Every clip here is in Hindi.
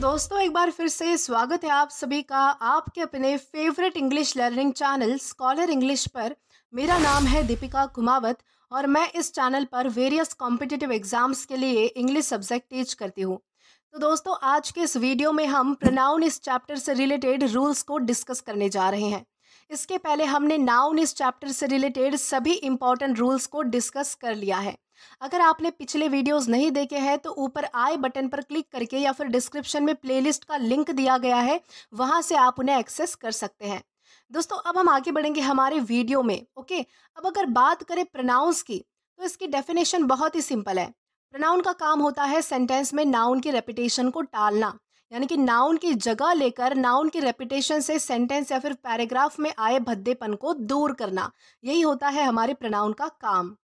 दोस्तों एक बार फिर से स्वागत है आप सभी का आपके अपने favourite English learning channel scholar English पर। मेरा नाम है दीपिका कुमावत और मैं इस चैनल पर वेरियस कॉम्पिटिटिव एग्जाम्स के लिए इंग्लिश सब्जेक्ट टीच करती हूँ। तो दोस्तों आज के इस वीडियो में हम प्रोनाउन इस चैप्टर से रिलेटेड रूल्स को डिस्कस करने जा रहे हैं। इसके पहले हमने नाउन इस चैप्टर से रिलेटेड सभी इंपॉर्टेंट रूल्स को डिस्कस कर लिया है। अगर आपने पिछले वीडियोस नहीं देखे हैं तो ऊपर आई बटन पर क्लिक करके या फिर डिस्क्रिप्शन में प्लेलिस्ट का लिंक दिया गया है, वहां से आप उन्हें एक्सेस कर सकते हैं। दोस्तों अब हम आगे बढ़ेंगे हमारे वीडियो में। ओके, अब अगर बात करें प्रोनाउंस की तो इसकी डेफिनेशन बहुत ही सिंपल है। प्रोनाउन का काम होता है सेंटेंस में नाउन की रेपिटेशन को टालना, यानी कि नाउन की जगह लेकर नाउन की रेपिटेशन से सेंटेंस या फिर पैराग्राफ में आए भद्देपन को दूर करना। यही होता है हमारे प्रोनाउन का काम।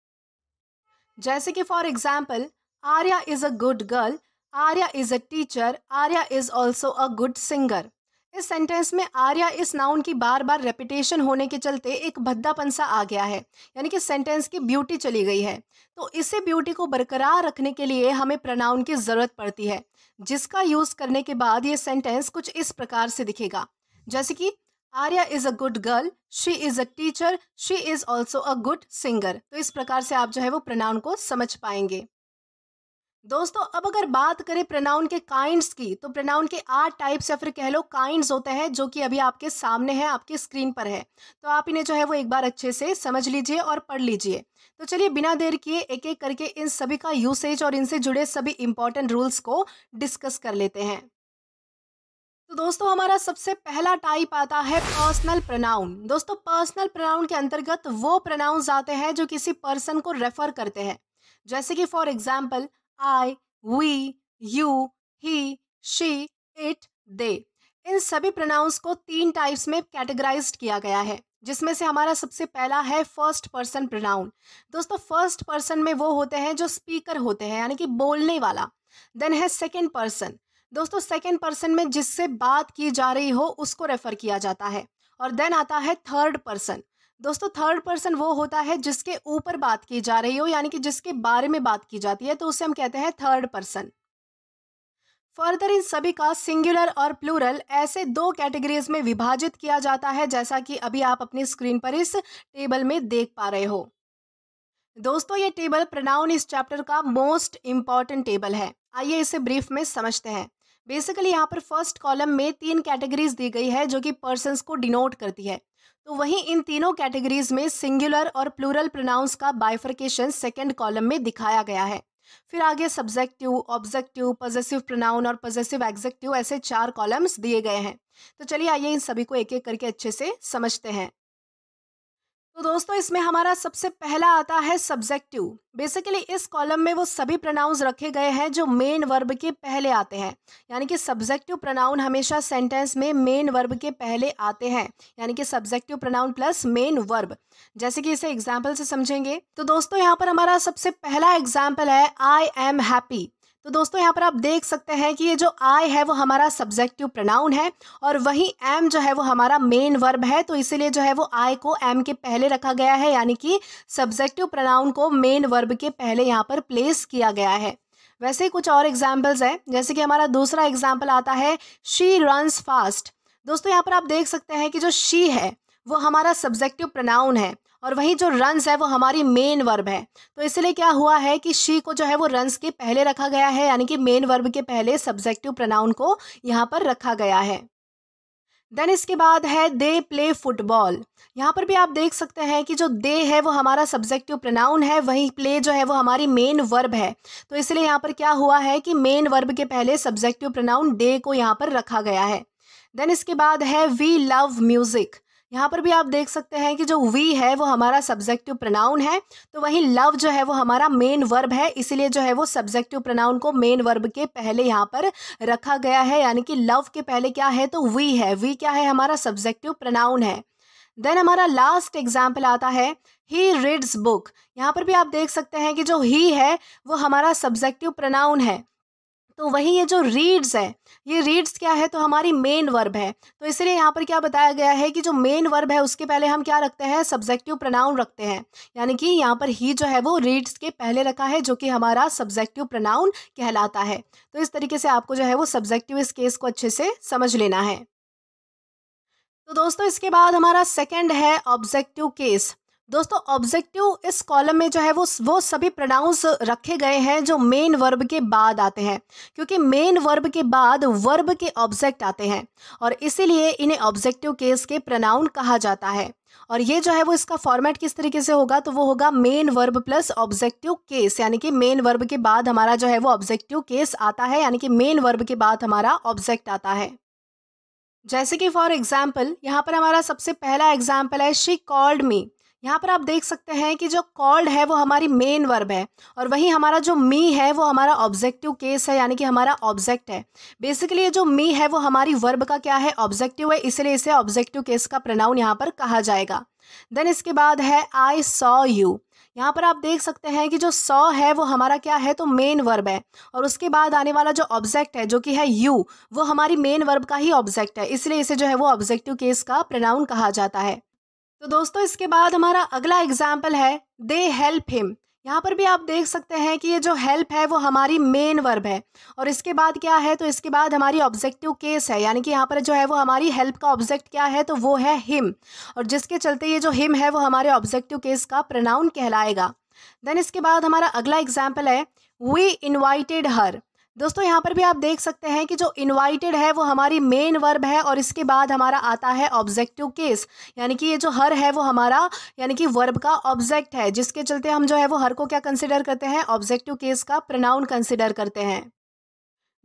जैसे कि for example, Arya is a good girl, Arya is a teacher, Arya is also a good singer. इस सेंटेंस में आर्या इस नाउन की बार बार रेपिटेशन होने के चलते एक भद्दापन सा आ गया है, यानी कि सेंटेंस की ब्यूटी चली गई है। तो इसी ब्यूटी को बरकरार रखने के लिए हमें प्रोनाउन की जरूरत पड़ती है, जिसका यूज करने के बाद ये सेंटेंस कुछ इस प्रकार से दिखेगा। जैसे कि Arya is a good girl, she is a teacher, she is also a good singer. तो इस प्रकार से आप जो है वो प्रोनाउन को समझ पाएंगे। दोस्तों अब अगर बात करें प्रोनाउन के काइंड्स की, तो प्रोनाउन के 8 टाइप्स या फिर कह लो काइंड्स होते हैं, जो कि अभी आपके सामने है, आपकी स्क्रीन पर है। तो आप इन्हें जो है वो एक बार अच्छे से समझ लीजिए और पढ़ लीजिए। तो चलिए बिना देर किए एक एक करके इन सभी का यूसेज और इनसे जुड़े सभी इंपॉर्टेंट रूल्स को डिस्कस कर लेते हैं। तो दोस्तों हमारा सबसे पहला टाइप आता है पर्सनल प्रोनाउन। दोस्तों पर्सनल प्रोनाउन के अंतर्गत वो प्रोनाउंस आते हैं जो किसी पर्सन को रेफर करते हैं। जैसे कि for example I, we, you, he, she, it, they. इन सभी प्रोनाउंस को 3 टाइप्स में कैटेगराइज्ड किया गया है, जिसमें से हमारा सबसे पहला है फर्स्ट पर्सन प्रोनाउन। दोस्तों फर्स्ट पर्सन में वो होते हैं जो स्पीकर होते हैं, यानी कि बोलने वाला। देन है सेकेंड पर्सन। दोस्तों सेकेंड पर्सन में जिससे बात की जा रही हो उसको रेफर किया जाता है। और देन आता है थर्ड पर्सन। दोस्तों थर्ड पर्सन वो होता है जिसके ऊपर बात की जा रही हो, यानी कि जिसके बारे में बात की जाती है, तो उसे हम कहते हैं थर्ड पर्सन। फर्दर इन सभी का सिंगुलर और प्लूरल ऐसे 2 कैटेगरीज में विभाजित किया जाता है, जैसा कि अभी आप अपनी स्क्रीन पर इस टेबल में देख पा रहे हो। दोस्तों ये टेबल प्रोनाउन इस चैप्टर का मोस्ट इंपॉर्टेंट टेबल है। आइए इसे ब्रीफ में समझते हैं। बेसिकली यहाँ पर फर्स्ट कॉलम में 3 कैटेगरीज दी गई है जो कि पर्सन्स को डिनोट करती है। तो वहीं इन तीनों कैटेगरीज में सिंगुलर और प्लूरल प्रोनाउंस का बाइफर्केशन सेकंड कॉलम में दिखाया गया है। फिर आगे सब्जेक्टिव, ऑब्जेक्टिव, पॉजेसिव प्रोनाउन और पॉजेसिव एग्जेक्टिव, ऐसे 4 कॉलम्स दिए गए हैं। तो चलिए आइए इन सभी को एक एक करके अच्छे से समझते हैं। तो दोस्तों इसमें हमारा सबसे पहला आता है सब्जेक्टिव। बेसिकली इस कॉलम में वो सभी प्रोनाउंस रखे गए हैं जो मेन वर्ब के पहले आते हैं, यानी कि सब्जेक्टिव प्रोनाउन हमेशा सेंटेंस में मेन वर्ब के पहले आते हैं, यानी कि subjective pronoun plus main verb. जैसे कि इसे एग्जाम्पल से समझेंगे तो दोस्तों यहाँ पर हमारा सबसे पहला एग्जाम्पल है आई एम हैप्पी। तो दोस्तों यहाँ पर आप देख सकते हैं कि ये जो आई है वो हमारा सब्जेक्टिव प्रोनाउन है और वही एम जो है वो हमारा मेन वर्ब है। तो इसीलिए जो है वो आई को एम के पहले रखा गया है, यानी कि सब्जेक्टिव प्रोनाउन को मेन वर्ब के पहले यहाँ पर प्लेस किया गया है। वैसे ही कुछ और एग्जाम्पल्स हैं, जैसे कि हमारा दूसरा एग्जाम्पल आता है शी रन्स फास्ट। दोस्तों यहाँ पर आप देख सकते हैं कि जो शी है वो हमारा सब्जेक्टिव प्रोनाउन है और वहीं जो रन्स है वो हमारी मेन वर्ब है। तो इसलिए क्या हुआ है कि शी को जो है वो रन्स के पहले रखा गया है, यानी कि मेन वर्ब के पहले सब्जेक्टिव प्रोनाउन को यहाँ पर रखा गया है। देन इसके बाद है दे प्ले फुटबॉल। यहाँ पर भी आप देख सकते हैं कि जो दे है वो हमारा सब्जेक्टिव प्रोनाउन है, वहीं प्ले जो है वो हमारी मेन वर्ब है। तो इसलिए यहाँ पर क्या हुआ है कि मेन वर्ब के पहले सब्जेक्टिव प्रोनाउन दे को यहाँ पर रखा गया है। देन इसके बाद है वी लव म्यूजिक। यहाँ पर भी आप देख सकते हैं कि जो वी है वो हमारा सब्जेक्टिव प्रोनाउन है, तो वहीं लव जो है वो हमारा मेन वर्ब है, इसीलिए जो है वो सब्जेक्टिव प्रोनाउन को मेन वर्ब के पहले यहाँ पर रखा गया है, यानी कि लव के पहले क्या है तो वी है। वी क्या है, हमारा सब्जेक्टिव प्रोनाउन है। देन हमारा लास्ट एग्जाम्पल आता है ही रीड्स बुक। यहाँ पर भी आप देख सकते हैं कि जो ही है वो हमारा सब्जेक्टिव प्रोनाउन है, तो वही ये जो रीड्स है, ये रीड्स क्या है, तो हमारी मेन वर्ब है। तो इसलिए यहाँ पर क्या बताया गया है कि जो मेन वर्ब है उसके पहले हम क्या रखते हैं, सब्जेक्टिव प्रोनाउन रखते हैं। यानी कि यहाँ पर ही जो है वो रीड्स के पहले रखा है, जो कि हमारा सब्जेक्टिव प्रोनाउन कहलाता है। तो इस तरीके से आपको जो है वो सब्जेक्टिव इस केस को अच्छे से समझ लेना है। तो दोस्तों इसके बाद हमारा सेकंड है ऑब्जेक्टिव केस। दोस्तों ऑब्जेक्टिव इस कॉलम में जो है वो सभी प्रोनाउंस रखे गए हैं जो मेन वर्ब के बाद आते हैं, क्योंकि मेन वर्ब के बाद वर्ब के ऑब्जेक्ट आते हैं और इसीलिए इन्हें ऑब्जेक्टिव केस के प्रोनाउन कहा जाता है। और ये जो है वो इसका फॉर्मेट किस तरीके से होगा, तो वो होगा main verb plus objective case, यानी कि मेन वर्ब के बाद हमारा जो है वो ऑब्जेक्टिव केस आता है, यानी कि मेन वर्ब के बाद हमारा ऑब्जेक्ट आता है। जैसे कि फॉर एग्जाम्पल यहाँ पर हमारा सबसे पहला एग्जाम्पल है शी कॉल्ड मी। यहाँ पर आप देख सकते हैं कि जो कॉल्ड है वो हमारी मेन वर्ब है और वहीं हमारा जो मी है वो हमारा ऑब्जेक्टिव केस है, यानी कि हमारा ऑब्जेक्ट है। बेसिकली ये जो मी है वो हमारी वर्ब का क्या है, ऑब्जेक्टिव है, इसलिए इसे ऑब्जेक्टिव केस का प्रोनाउन यहाँ पर कहा जाएगा। देन इसके बाद है आई सॉ यू। यहाँ पर आप देख सकते हैं कि जो सॉ है वो हमारा क्या है, तो मेन वर्ब है और उसके बाद आने वाला जो ऑब्जेक्ट है जो कि है यू, वो हमारी मेन वर्ब का ही ऑब्जेक्ट है, इसलिए इसे जो है वो ऑब्जेक्टिव केस का प्रोनाउन कहा जाता है। तो दोस्तों इसके बाद हमारा अगला एग्जाम्पल है दे हेल्प हिम। यहाँ पर भी आप देख सकते हैं कि ये जो हेल्प है वो हमारी मेन वर्ब है और इसके बाद क्या है, तो इसके बाद हमारी ऑब्जेक्टिव केस है, यानी कि यहाँ पर जो है वो हमारी हेल्प का ऑब्जेक्ट क्या है, तो वो है हिम, और जिसके चलते ये जो हिम है वो हमारे ऑब्जेक्टिव केस का प्रोनाउन कहलाएगा। देन इसके बाद हमारा अगला एग्जाम्पल है वी इन्वाइटेड हर। दोस्तों यहाँ पर भी आप देख सकते हैं कि जो इनवाइटेड है वो हमारी मेन वर्ब है और इसके बाद हमारा आता है ऑब्जेक्टिव केस, यानी कि ये जो हर है वो हमारा यानी कि वर्ब का ऑब्जेक्ट है, जिसके चलते हम जो है वो हर को क्या कंसिडर करते हैं, ऑब्जेक्टिव केस का प्रोनाउन कंसिडर करते हैं।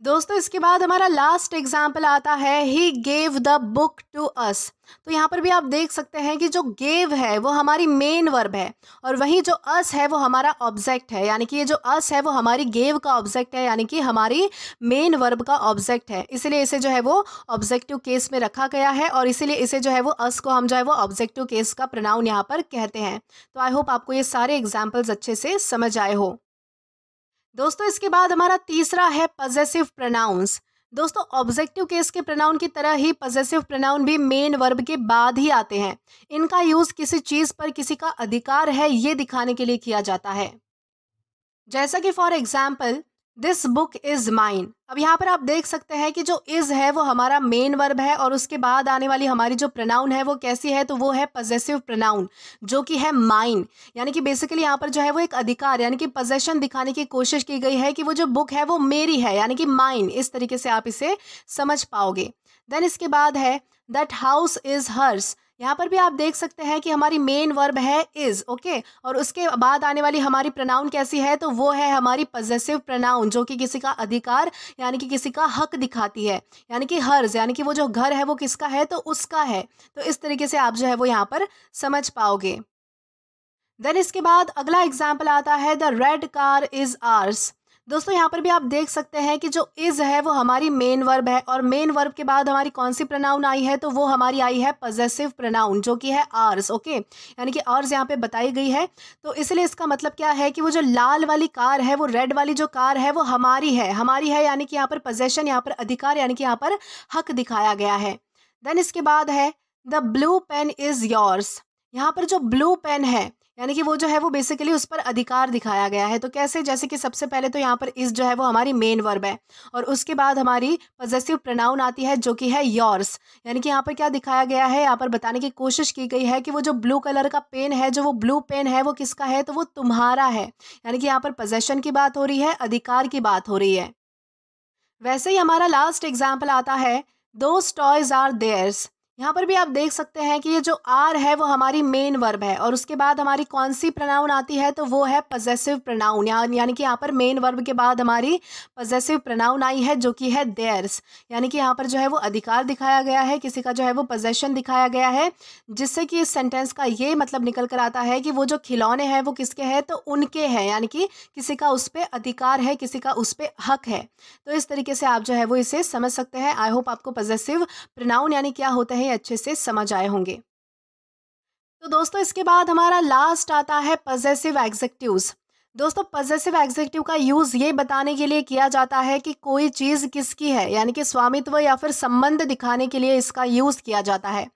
दोस्तों इसके बाद हमारा लास्ट एग्जाम्पल आता है he gave the book to us. तो यहाँ पर भी आप देख सकते हैं कि जो गेव है वो हमारी मेन वर्ब है और वहीं जो अस है वो हमारा ऑब्जेक्ट है, यानी कि ये जो अस है वो हमारी गेव का ऑब्जेक्ट है, यानी कि हमारी मेन वर्ब का ऑब्जेक्ट है, इसलिए इसे जो है वो ऑब्जेक्टिव केस में रखा गया है और इसीलिए इसे जो है वो अस को हम जो है वो ऑब्जेक्टिव केस का प्रोनाउन यहाँ पर कहते हैं। तो आई होप आपको ये सारे एग्जाम्पल्स अच्छे से समझ आए हो। दोस्तों इसके बाद हमारा तीसरा है पजेसिव प्रोनाउंस। दोस्तों ऑब्जेक्टिव केस के प्रोनाउन की तरह ही पजेसिव प्रोनाउन भी मेन वर्ब के बाद ही आते हैं। इनका यूज किसी चीज पर किसी का अधिकार है ये दिखाने के लिए किया जाता है। जैसा कि for example this book is mine. अब यहाँ पर आप देख सकते हैं कि जो इज है वो हमारा मेन वर्ब है और उसके बाद आने वाली हमारी जो प्रोनाउन है वो कैसी है, तो वो है पजेसिव प्रोनाउन जो कि है माइन, यानी कि बेसिकली यहाँ पर जो है वो एक अधिकार यानी कि पोजेशन दिखाने की कोशिश की गई है कि वो जो बुक है वो मेरी है, यानी कि माइन। इस तरीके से आप इसे समझ पाओगे। देन इसके बाद है दैट हाउस इज हर्स। यहाँ पर भी आप देख सकते हैं कि हमारी मेन वर्ब है इज, ओके, और उसके बाद आने वाली हमारी प्रोनाउन कैसी है, तो वो है हमारी पजेसिव प्रोनाउन जो कि किसी का अधिकार यानी कि किसी का हक दिखाती है, यानी कि हर्ज, यानी कि वो जो घर है वो किसका है, तो उसका है। तो इस तरीके से आप जो है वो यहाँ पर समझ पाओगे। देन इसके बाद अगला एग्जाम्पल आता है the red car is hours. दोस्तों यहाँ पर भी आप देख सकते हैं कि जो इज है वो हमारी मेन वर्ब है और मेन वर्ब के बाद हमारी कौन सी प्रोनाउन आई है, तो वो हमारी आई है पजेसिव प्रोनाउन जो कि है आर्स, ओके, यानी कि आर्स यहाँ पे बताई गई है। तो इसलिए इसका मतलब क्या है कि वो जो लाल वाली कार है, वो रेड वाली जो कार है वो हमारी है, यानी कि यहाँ पर पोजेशन, यहाँ पर अधिकार, यानी कि यहाँ पर हक दिखाया गया है। देन इसके बाद है the blue pen is yours. यहाँ पर जो ब्लू पेन है यानी कि वो जो है वो बेसिकली उस पर अधिकार दिखाया गया है। तो कैसे, जैसे कि सबसे पहले तो यहाँ पर इस जो है वो हमारी मेन वर्ब है और उसके बाद हमारी पजेसिव प्रोनाउन आती है जो कि है योर्स, यानी कि यहाँ पर क्या दिखाया गया है, यहाँ पर बताने की कोशिश की गई है कि वो जो ब्लू कलर का पेन है, जो वो ब्लू पेन है वो किसका है, तो वो तुम्हारा है, यानी कि यहाँ पर पोजेशन की बात हो रही है, अधिकार की बात हो रही है। वैसे ही हमारा लास्ट एग्जाम्पल आता है दोज टॉयज आर देयर्स। यहाँ पर भी आप देख सकते हैं कि ये जो आर है वो हमारी मेन वर्ब है और उसके बाद हमारी कौन सी प्रोनाउन आती है, तो वो है पजेसिव प्रोनाउन, यानी कि यहाँ पर मेन वर्ब के बाद हमारी पजेसिव प्रोनाउन आई है जो कि है देयर्स, यानी कि यहाँ पर जो है वो अधिकार दिखाया गया है, किसी का जो है वो पोजेशन दिखाया गया है, जिससे कि इस सेंटेंस का ये मतलब निकल कर आता है कि वो जो खिलौने हैं वो किसके हैं, तो उनके हैं, यानी कि किसी का उस पर अधिकार है, किसी का उस पर हक है। तो इस तरीके से आप जो है वो इसे समझ सकते हैं। आई होप आपको पजेसिव प्रोनाउन यानी क्या होते हैं अच्छे से समझ आए होंगे। तो दोस्तों इसके बाद हमारा लास्ट आता है पजेसिव एडजेक्टिव्स। दोस्तों पजेसिव एग्जेक्टिव का यूज ये बताने के लिए किया जाता है कि कोई चीज किसकी है, यानी कि स्वामित्व या फिर संबंध दिखाने के लिए इसका यूज किया जाता है।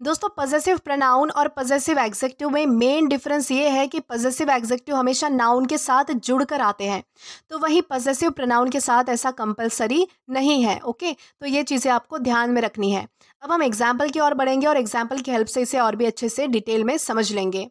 दोस्तों पजेसिव प्रोनाउन और पजेसिव एग्जेक्टिव में मेन डिफरेंस ये है कि पजेसिव एग्जेक्टिव हमेशा नाउन के साथ जुड़कर आते हैं, तो वही पजेसिव प्रोनाउन के साथ ऐसा कंपलसरी नहीं है। ओके, तो ये चीज़ें आपको ध्यान में रखनी है। अब हम एग्जाम्पल की ओर बढ़ेंगे और एग्जाम्पल की हेल्प से इसे और भी अच्छे से डिटेल में समझ लेंगे।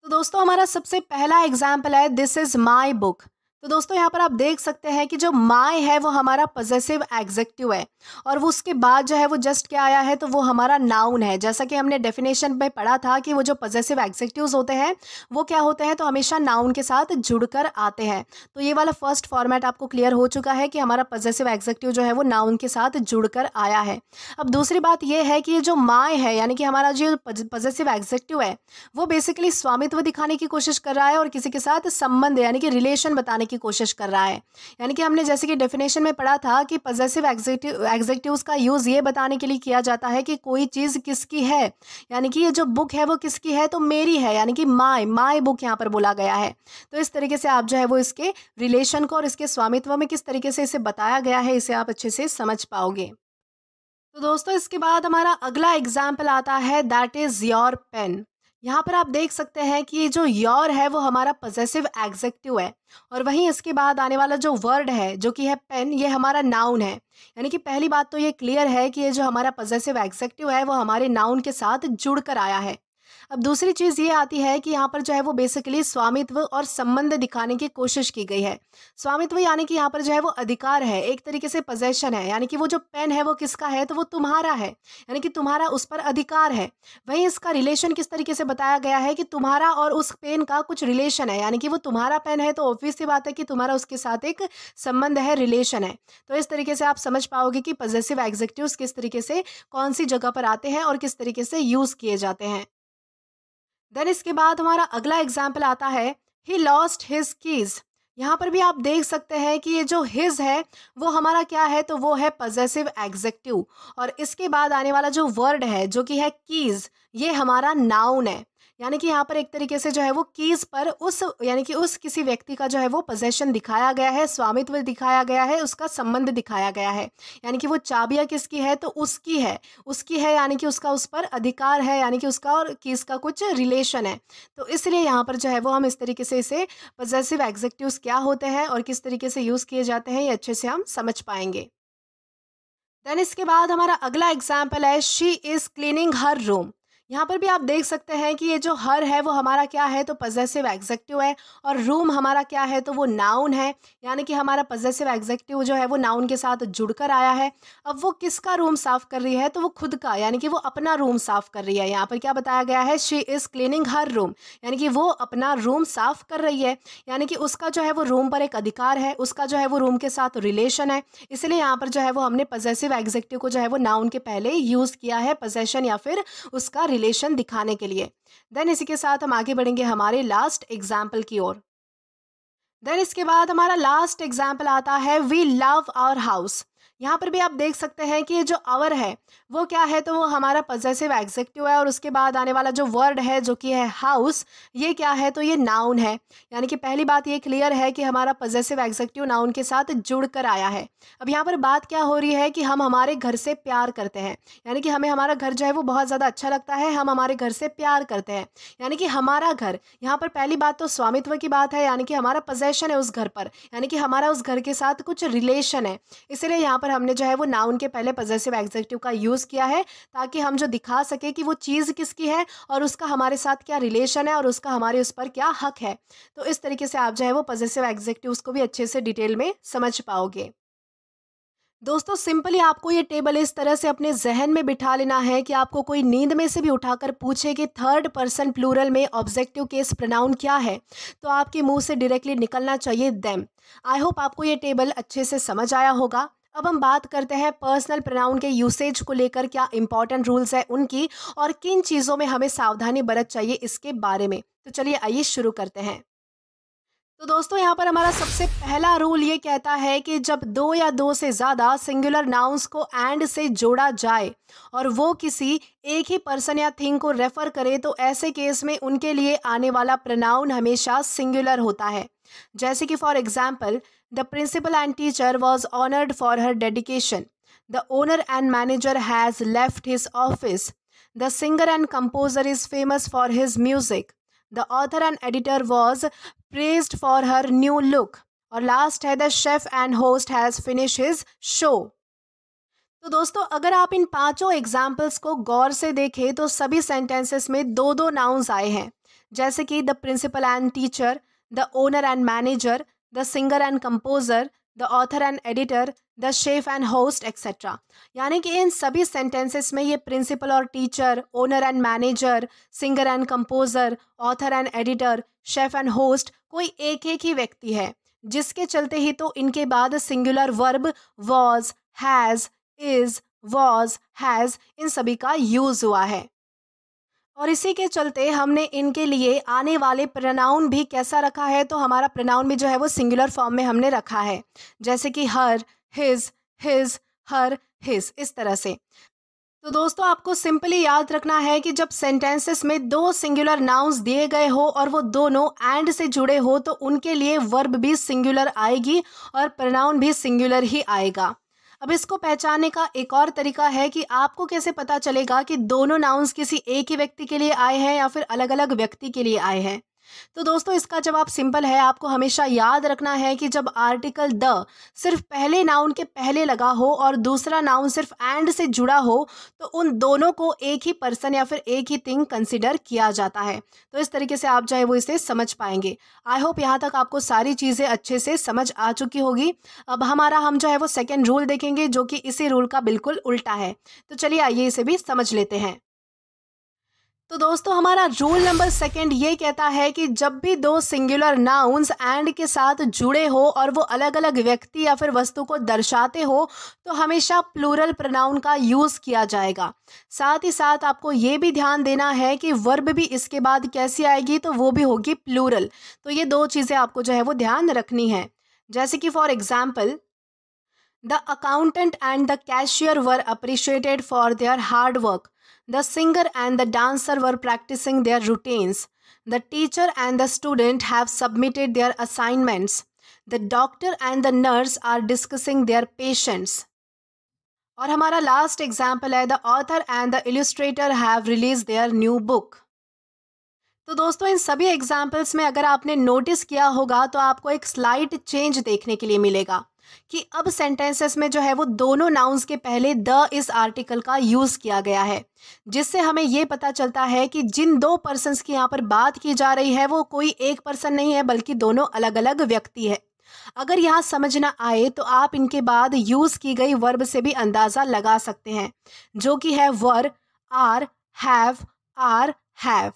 तो दोस्तों हमारा सबसे पहला एग्जाम्पल है दिस इज माई बुक। तो दोस्तों यहाँ पर आप देख सकते हैं कि जो माई है वो हमारा पजेसिव एग्जेक्टिव है, और वो उसके बाद जो है वो जस्ट क्या आया है, तो वो हमारा नाउन है। जैसा कि हमने डेफिनेशन में पढ़ा था कि वो जो पजेसिव एग्जेक्टिव्स होते हैं वो क्या होते हैं, तो हमेशा नाउन के साथ जुड़कर आते हैं। तो ये वाला फर्स्ट फॉर्मेट आपको क्लियर हो चुका है कि हमारा पजेसिव एग्जेक्टिव जो है वो नाउन के साथ जुड़कर आया है। अब दूसरी बात ये है कि ये जो माई है, यानी कि हमारा जो पजेसिव एग्जेक्टिव है, वो बेसिकली स्वामित्व दिखाने की कोशिश कर रहा है और किसी के साथ संबंध यानी कि रिलेशन बताने की कोशिश कर रहा है। यानी कि हमने जैसे कि डेफिनेशन में पढ़ा था कि पजेसिव एग्जेक्टिव्स का यूज ये बताने के लिए किया जाता है कि कोई चीज किसकी है, यानी कि ये जो बुक है वो किसकी है, तो मेरी है, यानी कि माई बुक यहाँ पर बोला गया है। तो इस तरीके से आप जो है वो इसके रिलेशन को और इसके स्वामित्व में किस तरीके से इसे बताया गया है, इसे आप अच्छे से समझ पाओगे। तो दोस्तों इसके बाद हमारा अगला एग्जाम्पल आता है दैट इज योर पेन। यहाँ पर आप देख सकते हैं कि ये जो योर है वो हमारा पजेसिव एग्जेक्टिव है, और वहीं इसके बाद आने वाला जो वर्ड है जो कि है पेन, ये हमारा नाउन है। यानी कि पहली बात तो ये क्लियर है कि ये जो हमारा पजेसिव एग्जेक्टिव है वो हमारे नाउन के साथ जुड़कर आया है। अब दूसरी चीज़ ये आती है कि यहाँ पर जो है वो बेसिकली स्वामित्व और संबंध दिखाने की कोशिश की गई है। स्वामित्व यानी कि यहाँ पर जो है वो अधिकार है, एक तरीके से पोजेशन है, यानी कि वो जो पेन है वो किसका है, तो वो तुम्हारा है, यानी कि तुम्हारा उस पर अधिकार है। वहीं इसका रिलेशन किस तरीके से बताया गया है कि तुम्हारा और उस पेन का कुछ रिलेशन है, यानी कि वो तुम्हारा पेन है तो ऑब्वियस सी बात है कि तुम्हारा उसके साथ एक संबंध है, रिलेशन है। तो इस तरीके से आप समझ पाओगे कि पजेसिव एग्जेक्टिव्स किस तरीके से कौन सी जगह पर आते हैं और किस तरीके से यूज किए जाते हैं। देन इसके बाद हमारा अगला एग्जाम्पल आता है ही लॉस्ट हिज कीज। यहाँ पर भी आप देख सकते हैं कि ये जो हिज है वो हमारा क्या है, तो वो है पजेसिव एग्जेक्टिव, और इसके बाद आने वाला जो वर्ड है जो कि है कीज, ये हमारा नाउन है। यानी कि यहाँ पर एक तरीके से जो है वो कीज पर उस यानी कि उस किसी व्यक्ति का जो है वो पोजेशन दिखाया गया है, स्वामित्व दिखाया गया है, उसका संबंध दिखाया गया है। यानी कि वो चाबियाँ किसकी है, तो उसकी है, यानी कि उसका उस पर अधिकार है, यानी कि उसका और कीज का कुछ रिलेशन है। तो इसलिए यहाँ पर जो है वो हम इस तरीके से इसे पोजेसिव एग्जेक्टिव्स क्या होते हैं और किस तरीके से यूज़ किए जाते हैं ये अच्छे से हम समझ पाएंगे। देन इसके बाद हमारा अगला एग्जाम्पल है she is cleaning her room. यहाँ पर भी आप देख सकते हैं कि ये जो हर है वो हमारा क्या है, तो पजेसिव एग्जेक्टिव है, और रूम हमारा क्या है, तो वो नाउन है। यानी कि हमारा पजेसिव एग्जेक्टिव जो है वो नाउन के साथ जुड़कर आया है। अब वो किसका रूम साफ कर रही है, तो वो खुद का, यानी कि वो अपना रूम साफ कर रही है। यहाँ पर क्या बताया गया है, she is cleaning her room, यानी कि वो अपना रूम साफ कर रही है। यानी कि उसका जो है वो रूम पर एक अधिकार है, उसका जो है वो रूम के साथ रिलेशन है। इसलिए यहाँ पर जो है वो हमने पजेसिव एग्जेक्टिव को जो है वो नाउन के पहले यूज़ किया है, पोजेशन या फिर उसका रिलेशन दिखाने के लिए। देन इसी के साथ हम आगे बढ़ेंगे हमारे लास्ट एग्जाम्पल की ओर। देन इसके बाद हमारा लास्ट एग्जाम्पल आता है वी लव आवर हाउस। यहाँ पर भी आप देख सकते हैं कि ये जो आवर है वो क्या है, तो वो हमारा पजेसिव एग्जेक्टिव है, और उसके बाद आने वाला जो वर्ड है जो कि है हाउस, ये क्या है, तो ये नाउन है। यानी कि पहली बात ये क्लियर है कि हमारा पजेसिव एग्जेक्टिव नाउन के साथ जुड़कर आया है। अब यहाँ पर बात क्या हो रही है कि हम हमारे घर से प्यार करते हैं, यानी कि हमें हमारा घर जो है वो बहुत ज़्यादा अच्छा लगता है, हम हमारे घर से प्यार करते हैं। यानी कि हमारा घर, यहाँ पर पहली बात तो स्वामित्व की बात है, यानी कि हमारा पोजेशन है उस घर पर, यानी कि हमारा उस घर के साथ कुछ रिलेशन है। इसलिए यहाँ पर हमने जो है वो नाउन के पहले पजेसिव एग्जेक्टिव का यूज़ किया है, ताकि हम जो दिखा सके कि वो चीज़ किसकी है और उसका हमारे साथ क्या रिलेशन है और उसका हमारे उस पर क्या हक है। तो इस तरीके से आप जो है वो पजेसिव एग्जेक्टिव्स को भी अच्छे से डिटेल में समझ पाओगे। दोस्तों सिंपली आपको ये टेबल इस तरह से अपने जहन में बिठा लेना है कि आपको कोई नींद में से भी उठाकर पूछे कि थर्ड पर्सन प्लूरल में ऑब्जेक्टिव केस प्रोनाउन क्या है, तो आपके मुंह से डायरेक्टली निकलना चाहिए देम। आई होप आपको ये टेबल अच्छे से समझ आया होगा। अब हम बात करते हैं पर्सनल प्रोनाउन के यूसेज को लेकर, क्या इंपॉर्टेंट रूल्स है उनकी और किन चीज़ों में हमें सावधानी बरत चाहिए इसके बारे में। तो चलिए आइए शुरू करते हैं। तो दोस्तों यहाँ पर हमारा सबसे पहला रूल ये कहता है कि जब दो या दो से ज़्यादा सिंगुलर नाउन्स को एंड से जोड़ा जाए और वो किसी एक ही पर्सन या थिंग को रेफर करे तो ऐसे केस में उनके लिए आने वाला प्रोनाउन हमेशा सिंगुलर होता है। जैसे कि for example, the principal and teacher was honoured for her dedication, the owner and manager has left his office, the singer and composer is famous for his music, the author and editor was praised for her new look, और लास्ट है the chef and host has finish his show. तो दोस्तों अगर आप इन पांचों एग्जाम्पल्स को गौर से देखें तो सभी सेंटेंसेस में दो दो नाउन्स आए हैं, जैसे कि the principal and teacher, the owner and manager, the singer and composer, the author and editor, the chef and host etcetera. यानी कि इन सभी सेंटेंसेस में ये प्रिंसिपल और teacher, owner and manager, singer and composer, author and editor, chef and host कोई एक एक ही व्यक्ति है, जिसके चलते ही तो इनके बाद singular verb was, has, is, was, has इन सभी का यूज हुआ है। और इसी के चलते हमने इनके लिए आने वाले प्रोनाउन भी कैसा रखा है, तो हमारा प्रोनाउन भी जो है वो सिंगुलर फॉर्म में हमने रखा है, जैसे कि हर, हिज, हर, हिज, इस तरह से। तो दोस्तों आपको सिंपली याद रखना है कि जब सेंटेंसेस में दो सिंगुलर नाउन्स दिए गए हो और वो दोनों एंड से जुड़े हो तो उनके लिए वर्ब भी सिंगुलर आएगी और प्रोनाउन भी सिंगुलर ही आएगा। अब इसको पहचानने का एक और तरीका है कि आपको कैसे पता चलेगा कि दोनों नाउन्स किसी एक ही व्यक्ति के लिए आए हैं या फिर अलग अलग व्यक्ति के लिए आए हैं। तो दोस्तों इसका जवाब सिंपल है, आपको हमेशा याद रखना है कि जब आर्टिकल द सिर्फ पहले नाउन के पहले लगा हो और दूसरा नाउन सिर्फ एंड से जुड़ा हो तो उन दोनों को एक ही पर्सन या फिर एक ही थिंग कंसिडर किया जाता है। तो इस तरीके से आप चाहे वो इसे समझ पाएंगे। आई होप यहाँ तक आपको सारी चीज़ें अच्छे से समझ आ चुकी होगी। अब हम जो है वो सेकेंड रूल देखेंगे जो कि इसी रूल का बिल्कुल उल्टा है। तो चलिए आइए इसे भी समझ लेते हैं। तो दोस्तों हमारा रूल नंबर सेकंड ये कहता है कि जब भी दो सिंगुलर नाउन्स एंड के साथ जुड़े हो और वो अलग अलग व्यक्ति या फिर वस्तु को दर्शाते हो तो हमेशा प्लूरल प्रोनाउन का यूज़ किया जाएगा। साथ ही साथ आपको ये भी ध्यान देना है कि वर्ब भी इसके बाद कैसी आएगी, तो वो भी होगी प्लूरल। तो ये दो चीज़ें आपको जो है वो ध्यान रखनी है। जैसे कि for example, the accountant and the cashier were appreciated for their hard work, the singer and the dancer were practicing their routines. The teacher and the student have submitted their assignments. The doctor and the nurse are discussing their patients. और हमारा लास्ट एग्जाम्पल है, the author and the Illustrator have release their new book. तो दोस्तों इन सभी एग्जाम्पल्स में अगर आपने नोटिस किया होगा तो आपको एक स्लाइट चेंज देखने के लिए मिलेगा कि अब सेंटेंसेस में जो है वो दोनों नाउन्स के पहले द इस आर्टिकल का यूज़ किया गया है, जिससे हमें ये पता चलता है कि जिन दो पर्सन्स की यहाँ पर बात की जा रही है वो कोई एक पर्सन नहीं है बल्कि दोनों अलग अलग व्यक्ति है। अगर यहाँ समझ ना आए तो आप इनके बाद यूज़ की गई वर्ब से भी अंदाज़ा लगा सकते हैं, जो कि है वर, आर, हैव।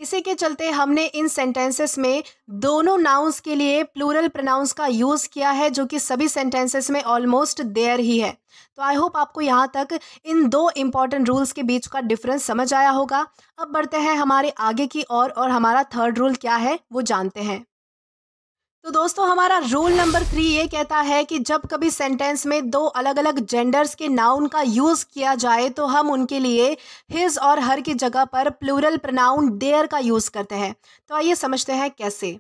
इसी के चलते हमने इन सेंटेंसेस में दोनों नाउन्स के लिए प्लूरल प्रोनाउंस का यूज़ किया है, जो कि सभी सेंटेंसेस में ऑलमोस्ट देयर ही है। तो आई होप आपको यहाँ तक इन दो इम्पॉर्टेंट रूल्स के बीच का डिफरेंस समझ आया होगा। अब बढ़ते हैं हमारे आगे की ओर और हमारा थर्ड रूल क्या है वो जानते हैं। तो दोस्तों हमारा रूल नंबर 3 ये कहता है कि जब कभी सेंटेंस में दो अलग अलग जेंडर्स के नाउन का यूज़ किया जाए तो हम उनके लिए हिज और हर की जगह पर प्लूरल प्रोनाउन देयर का यूज़ करते हैं। तो आइए समझते हैं कैसे।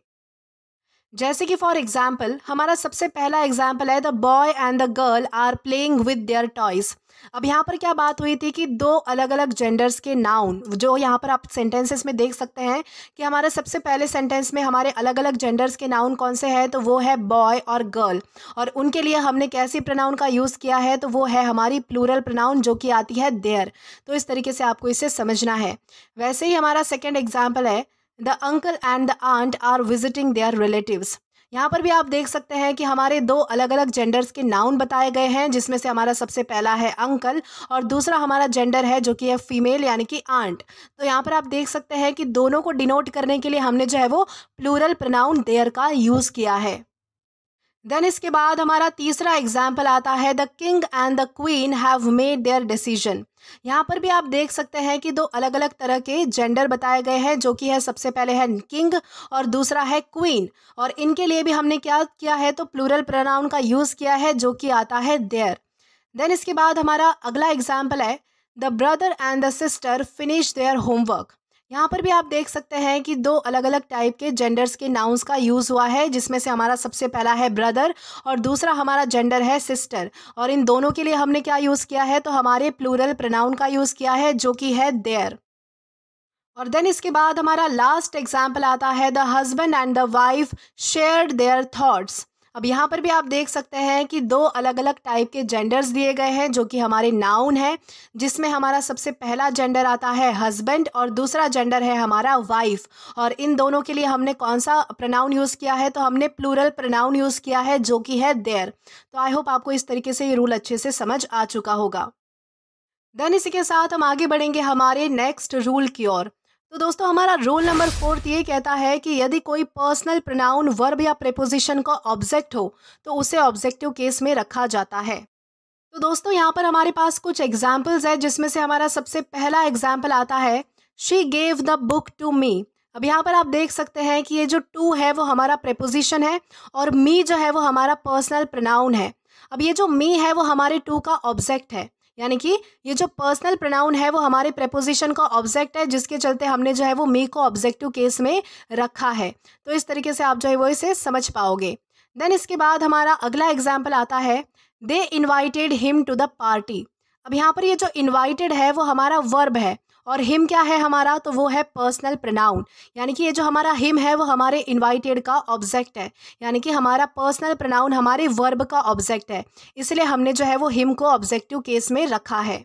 जैसे कि फॉर एग्जाम्पल हमारा सबसे पहला एग्जाम्पल है, the boy and the girl are playing with their toys. अब यहाँ पर क्या बात हुई थी कि दो अलग अलग जेंडर्स के नाउन, जो यहाँ पर आप सेंटेंसेस में देख सकते हैं कि हमारे सबसे पहले सेंटेंस में हमारे अलग अलग जेंडर्स के नाउन कौन से हैं, तो वो है बॉय और गर्ल, और उनके लिए हमने कैसी प्रोनाउन का यूज़ किया है, तो वो है हमारी प्लूरल प्रोनाउन जो कि आती है देयर। तो इस तरीके से आपको इसे समझना है। वैसे ही हमारा सेकेंड एग्जाम्पल है, the uncle and the aunt are visiting their relatives. यहाँ पर भी आप देख सकते हैं कि हमारे दो अलग अलग जेंडर्स के नाउन बताए गए हैं, जिसमें से हमारा सबसे पहला है अंकल और दूसरा हमारा जेंडर है जो कि है फीमेल यानी कि आंट। तो यहाँ पर आप देख सकते हैं कि दोनों को डिनोट करने के लिए हमने जो है वो प्लूरल प्रोनाउन देयर का यूज़ किया है। देन इसके बाद हमारा तीसरा एग्जाम्पल आता है the king and the queen have made their decision. यहाँ पर भी आप देख सकते हैं कि दो अलग अलग तरह के जेंडर बताए गए हैं, जो कि है सबसे पहले है किंग और दूसरा है क्वीन। और इनके लिए भी हमने क्या किया है, तो प्लूरल प्रोनाउन का यूज़ किया है, जो कि आता है देयर। देन इसके बाद हमारा अगला एग्जाम्पल है the brother and the sister finish their homework. यहाँ पर भी आप देख सकते हैं कि दो अलग अलग टाइप के जेंडर्स के नाउन्स का यूज़ हुआ है, जिसमें से हमारा सबसे पहला है ब्रदर और दूसरा हमारा जेंडर है सिस्टर। और इन दोनों के लिए हमने क्या यूज़ किया है, तो हमारे प्लूरल प्रोनाउन का यूज़ किया है, जो कि है देयर। और देन इसके बाद हमारा लास्ट एग्जाम्पल आता है the husband and the wife shared their thoughts. अब यहाँ पर भी आप देख सकते हैं कि दो अलग अलग टाइप के जेंडर्स दिए गए हैं, जो कि हमारे नाउन है, जिसमें हमारा सबसे पहला जेंडर आता है हस्बैंड और दूसरा जेंडर है हमारा वाइफ। और इन दोनों के लिए हमने कौन सा प्रोनाउन यूज़ किया है, तो हमने प्लूरल प्रोनाउन यूज़ किया है, जो कि है देयर। तो आई होप आपको इस तरीके से ये रूल अच्छे से समझ आ चुका होगा। देन इसी के साथ हम आगे बढ़ेंगे हमारे नेक्स्ट रूल की ओर। तो दोस्तों हमारा रूल नंबर 4 ये कहता है कि यदि कोई पर्सनल प्रोनाउन वर्ब या प्रीपोजिशन का ऑब्जेक्ट हो तो उसे ऑब्जेक्टिव केस में रखा जाता है। तो दोस्तों यहाँ पर हमारे पास कुछ एग्जाम्पल्स है, जिसमें से हमारा सबसे पहला एग्जाम्पल आता है she gave the book to me. अब यहाँ पर आप देख सकते हैं कि ये जो टू है वो हमारा प्रीपोजिशन है और मी जो है वो हमारा पर्सनल प्रोनाउन है। अब ये जो मी है वो हमारे टू का ऑब्जेक्ट है, यानी कि ये जो पर्सनल प्रोनाउन है वो हमारे प्रेपोजिशन का ऑब्जेक्ट है, जिसके चलते हमने जो है वो मी को ऑब्जेक्टिव केस में रखा है। तो इस तरीके से आप जो है वो इसे समझ पाओगे। देन इसके बाद हमारा अगला एग्जाम्पल आता है they invited him to the party. अब यहाँ पर ये जो इन्वाइटेड है वो हमारा वर्ब है और हिम क्या है हमारा, तो वो है पर्सनल प्रोनाउन। यानी कि ये जो हमारा हिम है वो हमारे इन्वाइटेड का ऑब्जेक्ट है, यानी कि हमारा पर्सनल प्रोनाउन हमारे वर्ब का ऑब्जेक्ट है, इसलिए हमने जो है वो हिम को ऑब्जेक्टिव केस में रखा है।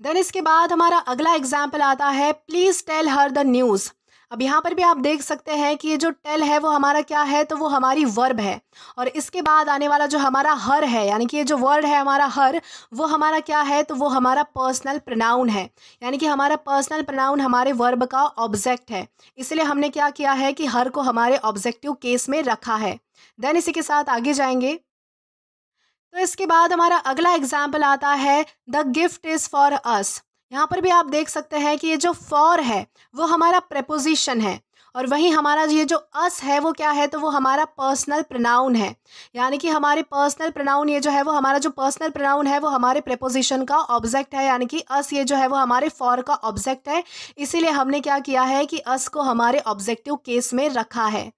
देन इसके बाद हमारा अगला एग्जाम्पल आता है please tell her the news. अब यहाँ पर भी आप देख सकते हैं कि ये जो टेल है वो हमारा क्या है, तो वो हमारी वर्ब है और इसके बाद आने वाला जो हमारा हर है, यानी कि ये जो वर्ड है हमारा हर, वो हमारा क्या है, तो वो हमारा पर्सनल प्रोनाउन है। यानी कि हमारा पर्सनल प्रोनाउन हमारे वर्ब का ऑब्जेक्ट है, इसलिए हमने क्या किया है कि हर को हमारे ऑब्जेक्टिव केस में रखा है। देन इसी के साथ आगे जाएंगे। तो इसके बाद हमारा अगला एग्जाम्पल आता है the gift is for us. यहाँ पर भी आप देख सकते हैं कि ये जो फॉर है वो हमारा प्रेपोजिशन है और वहीं हमारा ये जो अस है वो क्या है, तो वो हमारा पर्सनल प्रोनाउन है। यानी कि हमारे पर्सनल प्रोनाउन ये जो है वो हमारा जो पर्सनल प्रोनाउन है वो हमारे प्रेपोजिशन का ऑब्जेक्ट है, यानी कि अस ये जो है वो हमारे फॉर का ऑब्जेक्ट है, इसीलिए हमने क्या किया है कि अस को हमारे ऑब्जेक्टिव केस में रखा है।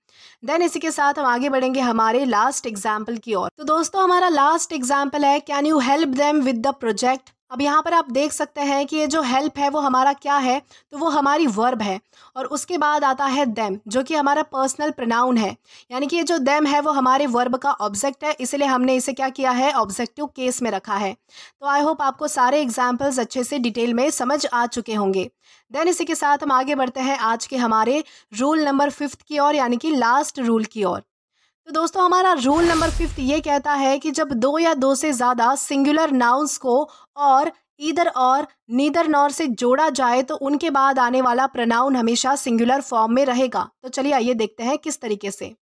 देन इसी के साथ हम आगे बढ़ेंगे हमारे लास्ट एग्जाम्पल की ओर। तो दोस्तों हमारा लास्ट एग्जाम्पल है can you help them with the project. अब यहाँ पर आप देख सकते हैं कि ये जो हेल्प है वो हमारा क्या है, तो वो हमारी वर्ब है और उसके बाद आता है देम, जो कि हमारा पर्सनल प्रोनाउन है। यानी कि ये जो देम है वो हमारे वर्ब का ऑब्जेक्ट है, इसलिए हमने इसे क्या किया है, ऑब्जेक्टिव केस में रखा है। तो आई होप आपको सारे एग्जाम्पल्स अच्छे से डिटेल में समझ आ चुके होंगे। देन इसी के साथ हम आगे बढ़ते हैं आज के हमारे रूल नंबर 5 की ओर, यानी कि लास्ट रूल की ओर। तो दोस्तों हमारा रूल नंबर 5 ये कहता है कि जब दो या दो से ज़्यादा सिंगुलर नाउन्स को और ईदर और नीदर नॉर से जोड़ा जाए तो उनके बाद आने वाला प्रोनाउन हमेशा सिंगुलर फॉर्म में रहेगा। तो चलिए आइए देखते हैं किस तरीके से।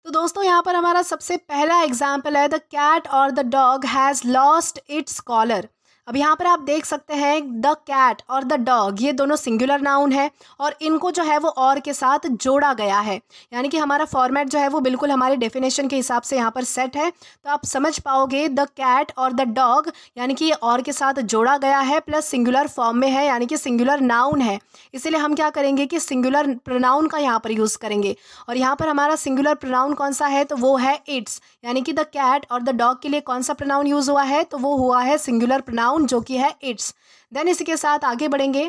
तो दोस्तों यहाँ पर हमारा सबसे पहला एग्जाम्पल है द कैट और the dog has lost its collar. अब यहाँ पर आप देख सकते हैं द कैट और द डॉग ये दोनों सिंगुलर नाउन है और इनको जो है वो और के साथ जोड़ा गया है, यानी कि हमारा फॉर्मेट जो है वो बिल्कुल हमारे डेफिनेशन के हिसाब से यहाँ पर सेट है। तो आप समझ पाओगे द कैट और द डॉग, यानी कि ये और के साथ जोड़ा गया है प्लस सिंगुलर फॉर्म में है, यानी कि सिंगुलर नाउन है, इसीलिए हम क्या करेंगे कि सिंगुलर प्रोनाउन का यहाँ पर यूज़ करेंगे। और यहाँ पर हमारा सिंगुलर प्रोनाउन कौन सा है, तो वो है इट्स। यानी कि द कैट और द डॉग के लिए कौन सा प्रोनाउन यूज़ हुआ है, तो वो हुआ है सिंगुलर प्रोनाउन जो कि है इट्स। देन इसी के साथ आगे बढ़ेंगे।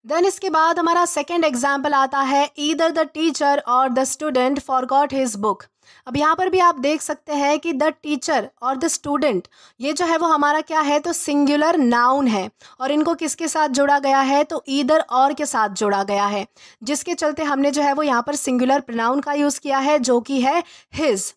देन इसके बाद हमारा सेकेंड एग्जाम्पल आता है ईदर द टीचर और the student forgot his book. अब यहाँ पर भी आप देख सकते हैं कि द टीचर और द स्टूडेंट ये जो है वो हमारा क्या है, तो सिंगुलर नाउन है और इनको किसके साथ जोड़ा गया है, तो ईदर और के साथ जोड़ा गया है, जिसके चलते हमने जो है वो यहाँ पर सिंगुलर प्रोनाउन का यूज़ किया है जो कि है हिज।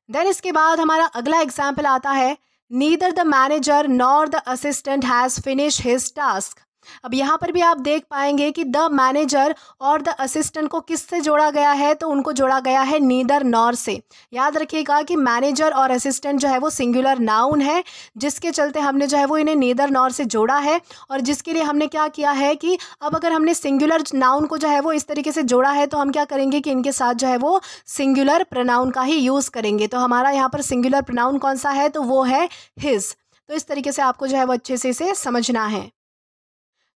देन इसके बाद हमारा अगला एग्जाम्पल आता है neither the manager nor the assistant has finish his task. अब यहाँ पर भी आप देख पाएंगे कि द मैनेजर और द असिस्टेंट को किससे जोड़ा गया है, तो उनको जोड़ा गया है नीदर नॉर से। याद रखिएगा कि मैनेजर और असिस्टेंट जो है वो सिंगुलर नाउन है, जिसके चलते हमने जो है वो इन्हें नीदर नॉर से जोड़ा है। और जिसके लिए हमने क्या किया है कि अब अगर हमने सिंगुलर नाउन को जो है वो इस तरीके से जोड़ा है, तो हम क्या करेंगे कि इनके साथ जो है वो सिंगुलर प्रोनाउन का ही यूज़ करेंगे। तो हमारा यहाँ पर सिंगुलर प्रोनाउन कौन सा है, तो वो है हिज। तो इस तरीके से आपको जो है वो अच्छे से इसे समझना है।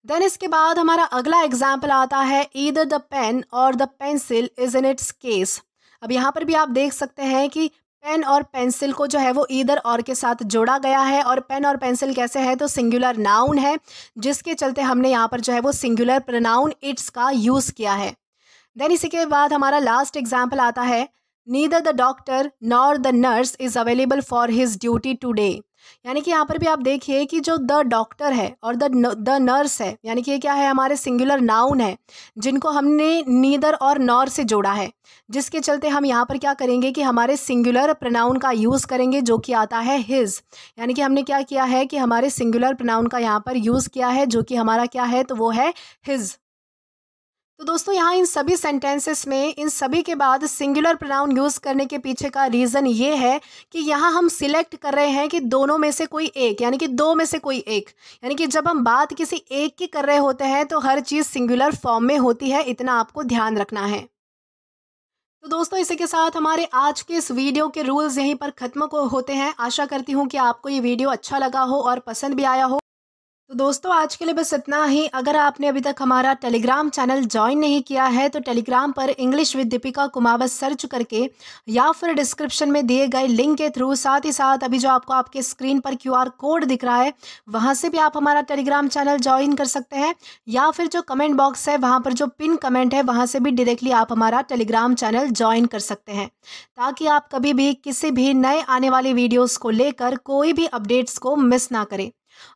देन इसके बाद हमारा अगला एग्जाम्पल आता है ईदर द पेन और the pencil is in its case. अब यहाँ पर भी आप देख सकते हैं कि पेन और पेंसिल को जो है वो ईदर और के साथ जोड़ा गया है। और पेन और पेंसिल कैसे है, तो सिंगुलर नाउन है, जिसके चलते हमने यहाँ पर जो है वो सिंगुलर प्रोनाउन इट्स का यूज़ किया है। देन इसी के बाद हमारा लास्ट एग्जाम्पल आता है neither the doctor nor the nurse is available for his duty today. यानी कि यहाँ पर भी आप देखिए कि जो द डॉक्टर है और द नर्स है, यानी कि ये क्या है, हमारे सिंगुलर नाउन है, जिनको हमने नीदर और नॉर से जोड़ा है, जिसके चलते हम यहाँ पर क्या करेंगे कि हमारे सिंगुलर प्रोनाउन का यूज़ करेंगे, जो कि आता है हिज। यानी कि हमने क्या किया है कि हमारे सिंगुलर प्रोनाउन का यहाँ पर यूज़ किया है, जो कि हमारा क्या है, तो वो है हिज। तो दोस्तों यहाँ इन सभी सेंटेंसेस में इन सभी के बाद सिंगुलर प्रोनाउन यूज़ करने के पीछे का रीज़न ये है कि यहाँ हम सिलेक्ट कर रहे हैं कि दोनों में से कोई एक, यानी कि दो में से कोई एक। यानी कि जब हम बात किसी एक की कर रहे होते हैं तो हर चीज़ सिंगुलर फॉर्म में होती है, इतना आपको ध्यान रखना है। तो दोस्तों इसी के साथ हमारे आज के इस वीडियो के रूल्स यहीं पर ख़त्म होते हैं। आशा करती हूँ कि आपको ये वीडियो अच्छा लगा हो और पसंद भी आया हो। तो दोस्तों आज के लिए बस इतना ही। अगर आपने अभी तक हमारा टेलीग्राम चैनल ज्वाइन नहीं किया है तो टेलीग्राम पर English with Deepika Kumawat search करके या फिर डिस्क्रिप्शन में दिए गए लिंक के थ्रू, साथ ही साथ अभी जो आपको आपके स्क्रीन पर QR कोड दिख रहा है, वहां से भी आप हमारा टेलीग्राम चैनल ज्वाइन कर सकते हैं। या फिर जो कमेंट बॉक्स है वहां पर जो पिन कमेंट है वहां से भी डायरेक्टली आप हमारा टेलीग्राम चैनल ज्वाइन कर सकते हैं, ताकि आप कभी भी किसी भी नए आने वाली वीडियोज़ को लेकर कोई भी अपडेट्स को मिस ना करें।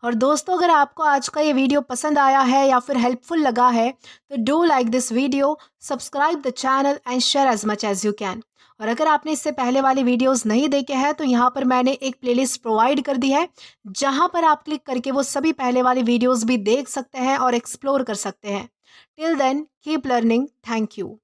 और दोस्तों अगर आपको आज का ये वीडियो पसंद आया है या फिर हेल्पफुल लगा है तो do like this video, subscribe the channel and share as much as you can. और अगर आपने इससे पहले वाली वीडियोस नहीं देखे हैं तो यहाँ पर मैंने एक प्लेलिस्ट प्रोवाइड कर दी है, जहाँ पर आप क्लिक करके वो सभी पहले वाली वीडियोस भी देख सकते हैं और एक्सप्लोर कर सकते हैं। Till then keep learning. Thank you.